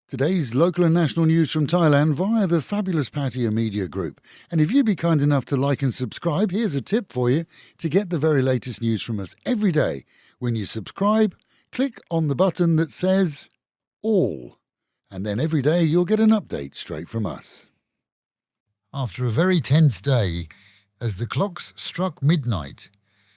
Today's local and national news from Thailand via the fabulous Pattaya Media Group. And if you'd be kind enough to like and subscribe, here's a tip for you to get the very latest news from us every day. When you subscribe, click on the button that says All. And then every day you'll get an update straight from us. After a very tense day, as the clocks struck midnight,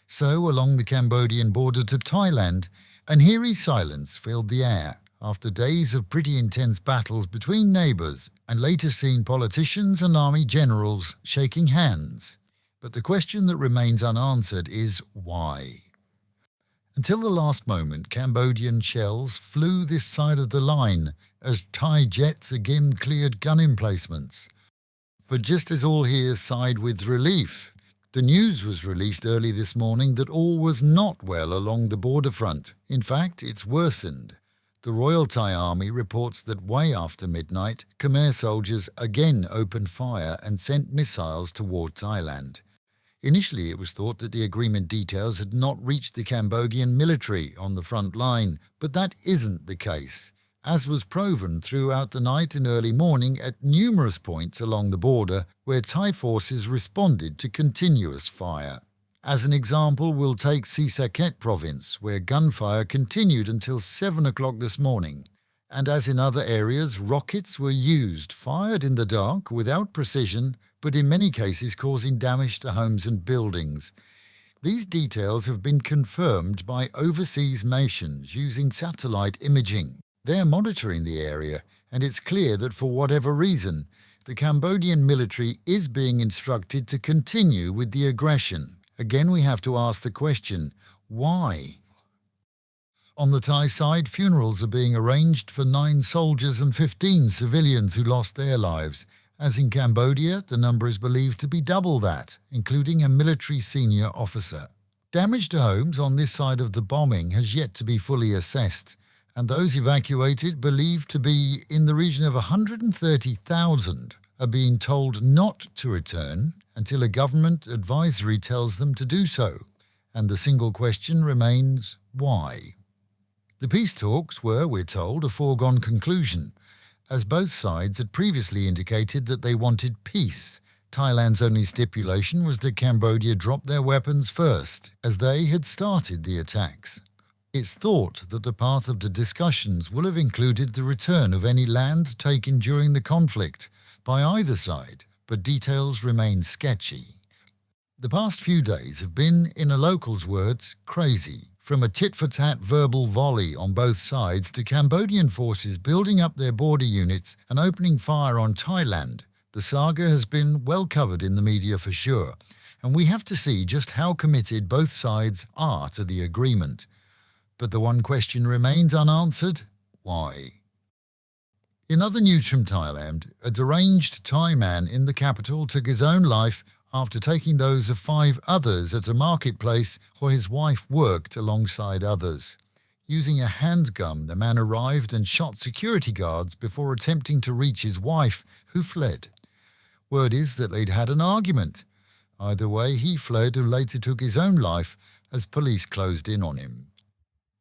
so along the Cambodian border to Thailand, an eerie silence filled the air after days of pretty intense battles between neighbours and later seen politicians and army generals shaking hands. But the question that remains unanswered is why? Until the last moment, Cambodian shells flew this side of the line as Thai jets again cleared gun emplacements. But just as all here sighed with relief, the news was released early this morning that all was not well along the border front. In fact, it's worsened. The Royal Thai Army reports that way after midnight, Khmer soldiers again opened fire and sent missiles toward Thailand. Initially, it was thought that the agreement details had not reached the Cambodian military on the front line, but that isn't the case, as was proven throughout the night and early morning at numerous points along the border where Thai forces responded to continuous fire. As an example, we'll take CEASEFIRE province, where gunfire continued until 7 o'clock this morning. And as in other areas, rockets were used, fired in the dark without precision, but in many cases causing damage to homes and buildings. These details have been confirmed by overseas nations using satellite imaging. They're monitoring the area, and it's clear that for whatever reason, the Cambodian military is being instructed to continue with the aggression. Again, we have to ask the question, why? On the Thai side, funerals are being arranged for 9 soldiers and 15 civilians who lost their lives. As in Cambodia, the number is believed to be double that, including a military senior officer. Damage to homes on this side of the bombing has yet to be fully assessed, and those evacuated, believed to be in the region of 130,000, are being told not to return until a government advisory tells them to do so, and the single question remains, why? The peace talks were, we're told, a foregone conclusion, as both sides had previously indicated that they wanted peace. Thailand's only stipulation was that Cambodia drop their weapons first, as they had started the attacks. It's thought that the path of the discussions will have included the return of any land taken during the conflict by either side, but details remain sketchy. The past few days have been, in a local's words, crazy. From a tit-for-tat verbal volley on both sides to Cambodian forces building up their border units and opening fire on Thailand, the saga has been well covered in the media for sure, and we have to see just how committed both sides are to the agreement. But the one question remains unanswered: why? In other news from Thailand, a deranged Thai man in the capital took his own life after taking those of 5 others at a marketplace where his wife worked alongside others. Using a handgun, the man arrived and shot security guards before attempting to reach his wife, who fled. Word is that they'd had an argument. Either way, he fled and later took his own life as police closed in on him.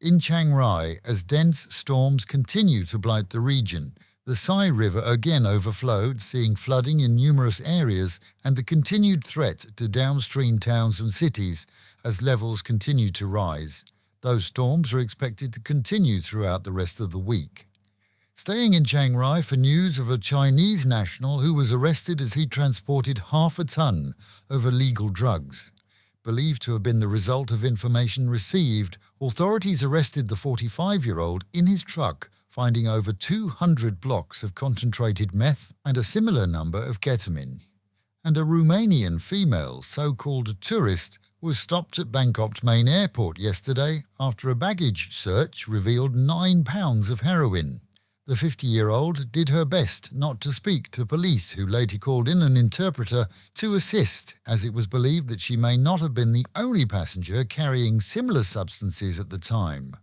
In Chiang Rai, as dense storms continue to blight the region, the Sai River again overflowed, seeing flooding in numerous areas and the continued threat to downstream towns and cities as levels continue to rise. Those storms are expected to continue throughout the rest of the week. Staying in Chiang Rai for news of a Chinese national who was arrested as he transported half a ton of illegal drugs. Believed to have been the result of information received, authorities arrested the 45-year-old in his truck, finding over 200 blocks of concentrated meth and a similar number of ketamine. And a Romanian female, so-called tourist, was stopped at Bangkok's main airport yesterday after a baggage search revealed 9 pounds of heroin. The 50-year-old did her best not to speak to police, who later called in an interpreter to assist, as it was believed that she may not have been the only passenger carrying similar substances at the time.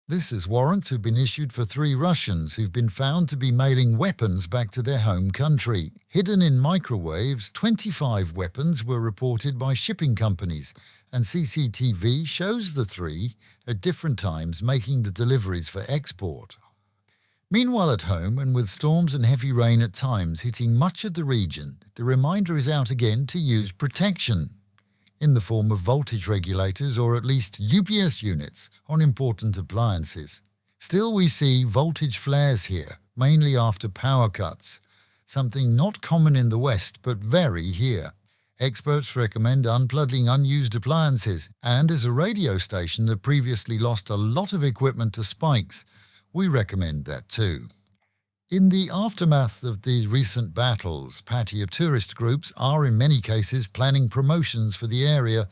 This is warrants have been issued for 3 Russians who've been found to be mailing weapons back to their home country. Hidden in microwaves, 25 weapons were reported by shipping companies, and CCTV shows the 3 at different times making the deliveries for export. Meanwhile at home, and with storms and heavy rain at times hitting much of the region, the reminder is out again to use protection in the form of voltage regulators or at least UPS units on important appliances. Still, we see voltage flares here, mainly after power cuts, something not common in the West but very here. Experts recommend unplugging unused appliances, and as a radio station that previously lost a lot of equipment to spikes, we recommend that too. In the aftermath of these recent battles, Pattaya tourist groups are in many cases planning promotions for the area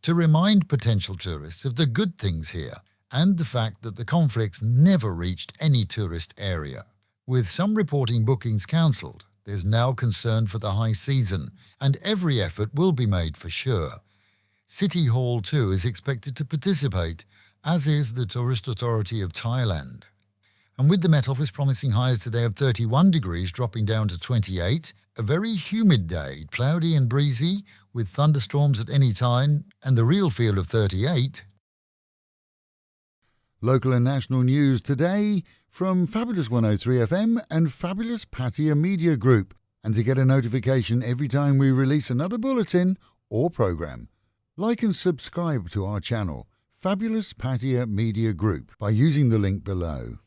to remind potential tourists of the good things here and the fact that the conflicts never reached any tourist area. With some reporting bookings cancelled, there's now concern for the high season, and every effort will be made for sure. City Hall too is expected to participate, as is the Tourist Authority of Thailand. And with the Met Office promising highs today of 31 degrees dropping down to 28, a very humid day, cloudy and breezy, with thunderstorms at any time, and the real feel of 38. Local and national news today from Fabulous 103 FM and Fabulous Pattaya Media Group. And to get a notification every time we release another bulletin or program, like and subscribe to our channel, Fabulous Pattaya Media Group, by using the link below.